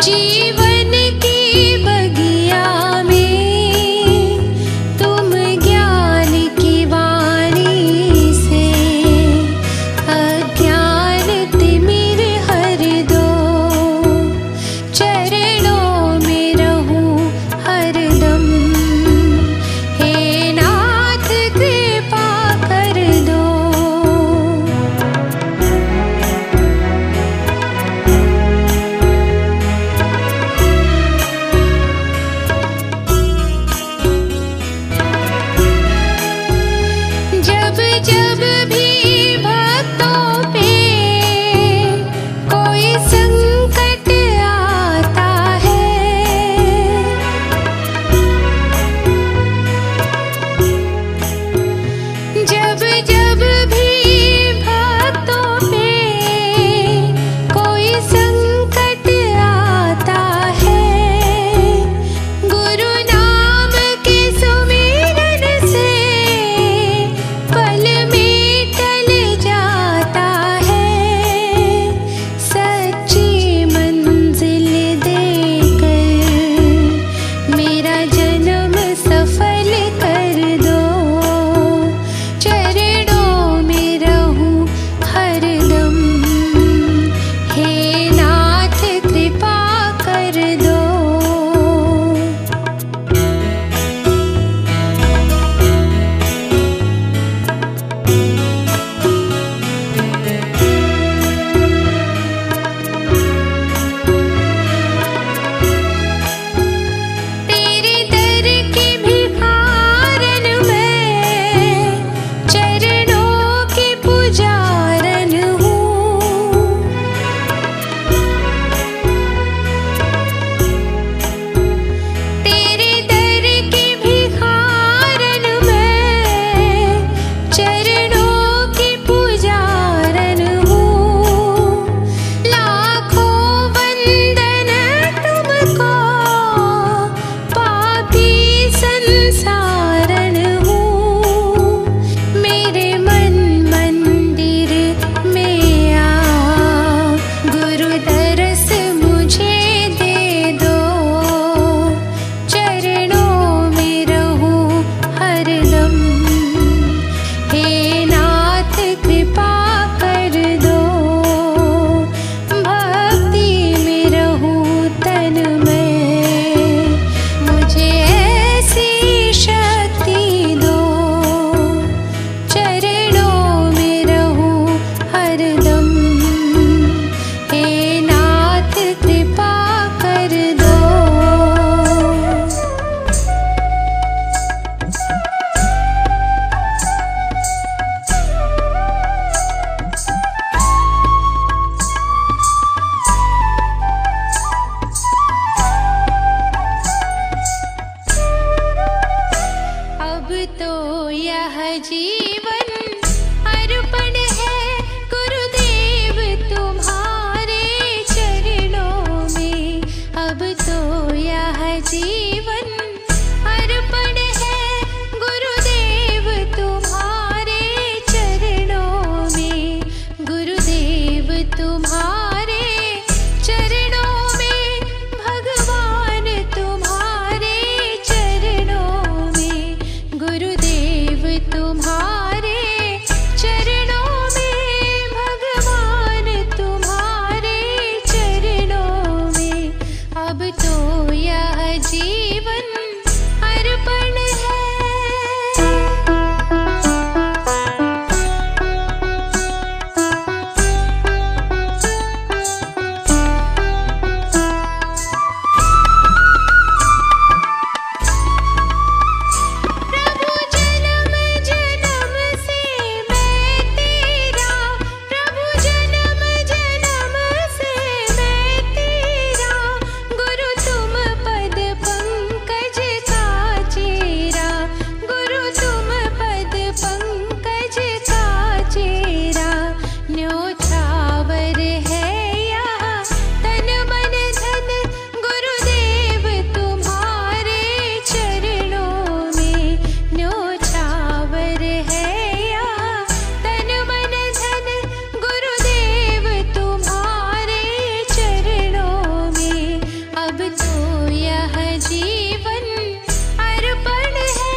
जीवन की बगिया में तुम ज्ञान की वाणी से अज्ञान तिमिर हर दो। चरणों में रहूं हरदम, हे नाथ कृपा कर दो। जीवन अर्पण है।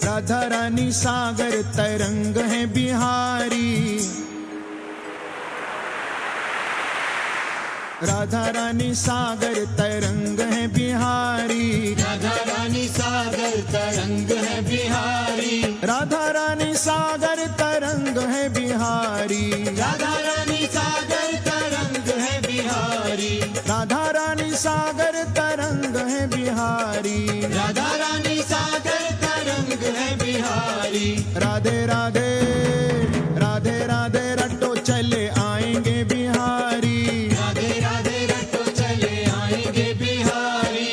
राधा रानी सागर तरंग है बिहारी, राधा रानी सागर तरंग है बिहारी, राधा रानी सागर तरंग है बिहारी, राधा रानी सागर तरंग है बिहारी, राधा रानी सागर तरंग है बिहारी, राधा रानी सागर तरंग है बिहारी, राधा रानी सागर तरंग है बिहारी। राधे राधे राधे राधे रट्टो चले आएंगे बिहारी, राधे राधे रट्टो चले आएंगे बिहारी।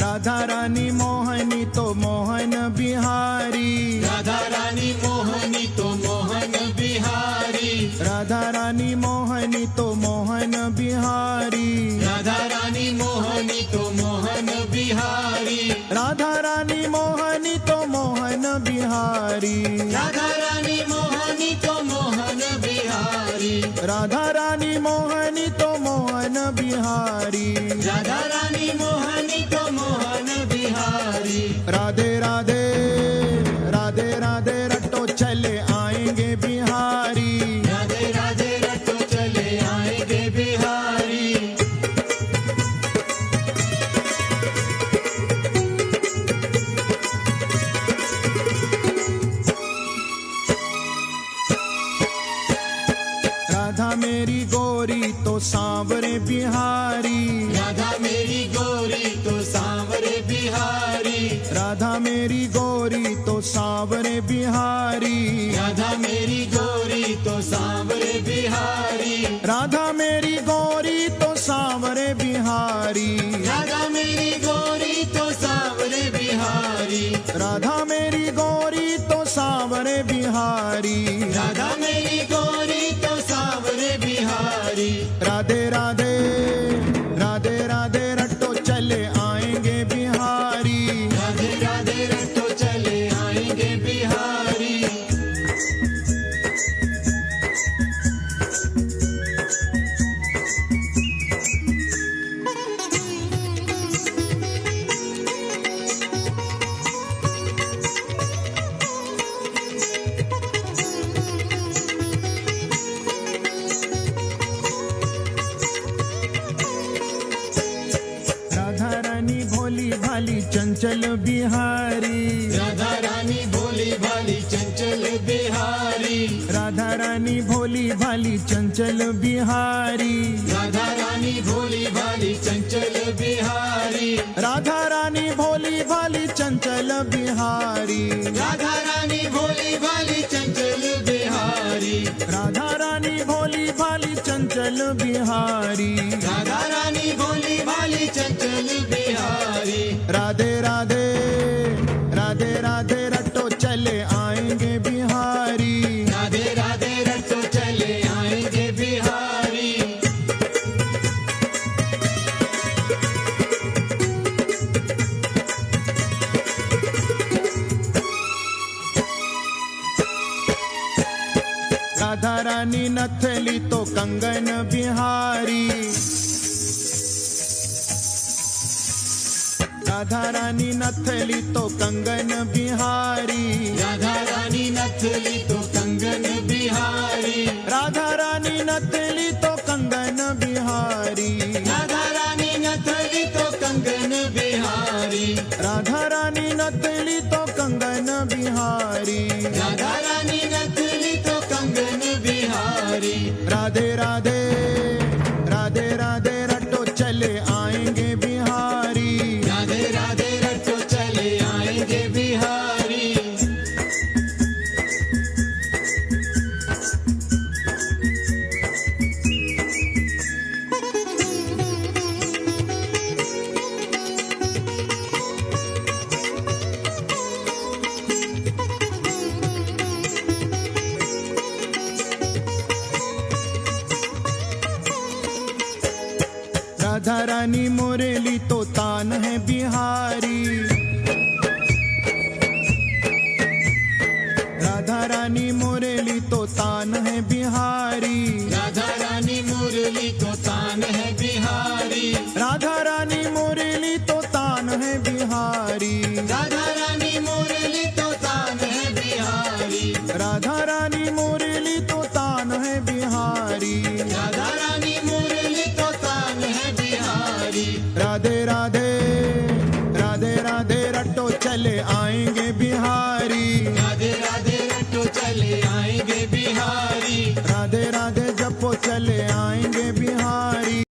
राधा रानी मोहनी तो मोहन बिहारी, राधा रानी मोहनी तो मोहन बिहारी, राधा रानी मोहनी तो मोहन बिहारी, राधा रानी मोहनी तो मोहन बिहारी। राधा रानी मोहनी तो मोहन बिहारी, राधा रानी मोहनी तो मोहन बिहारी। राधे राधे राधे राधे रटो चले आएंगे बिहारी, राधे राधे रटो चले आएंगे बिहारी। राधा मेरी गोरी तो सांवरे बिहारी, राधा मेरी गोरी तो सांवरे बिहारी, राधा मेरी गोरी तो सांवरे बिहारी, राधा मेरी गोरी तो सांवरे बिहारी, राधा मेरी गोरी तो सांवरे बिहारी, राधा मेरी गोरी तो सांवरे बिहारी, राधा मेरी गोरी तो सांवरे बिहारी। राधा मेरी गोरी तो सांवरे बिहारी। राधे राधे राधे राधे रटो चले आएंगे बिहारी, राधे राधे रटो चले आएंगे बिहारी। राधा रानी भोली भाली चंचल बिहारी, राधा रानी भोली भाली चंचल बिहारी, राधा रानी भोली भाली चंचल बिहारी, राधा रानी भोली भाली चंचल बिहारी, राधा रानी भोली भाली चंचल बिहारी, राधा रानी भोली भाली चंचल बिहारी, राधा रानी भोली भाली चंचल बिहारी। राधा रानी भोली भाली चंचल बिहारी। राधे राधे राधे राधे रटो चले आएंगे बिहारी, राधे राधे रटो चले आएंगे बिहारी। राधा रानी नथली तो कंगन बिहारी, राधा रानी नथली तो कंगन बिहारी, राधा रानी नथली तो कंगन बिहारी, राधा रानी नथली तो कंगन बिहारी, राधा रानी नथली तो कंगन बिहारी, राधा रानी नथली तो कंगन बिहारी। राधा रानी नथली तो कंगन बिहारी। राधे राधे राधे राधे रटो चले आएंगे बिहारी, राधे राधे रटो चले आएंगे बिहारी। राधा रानी मुरली तो तान है बिहारी, राधा रानी मुरली तो तान है बिहारी, राधा रानी मुरली तो तान है बिहारी, राधा रानी मुरली तो तान है बिहारी, राधा रानी मुरली तो तान है बिहारी, राधा रानी मुरली तो तान है बिहारी। राधा रानी मुरली तो तान है बिहारी। राधे राधे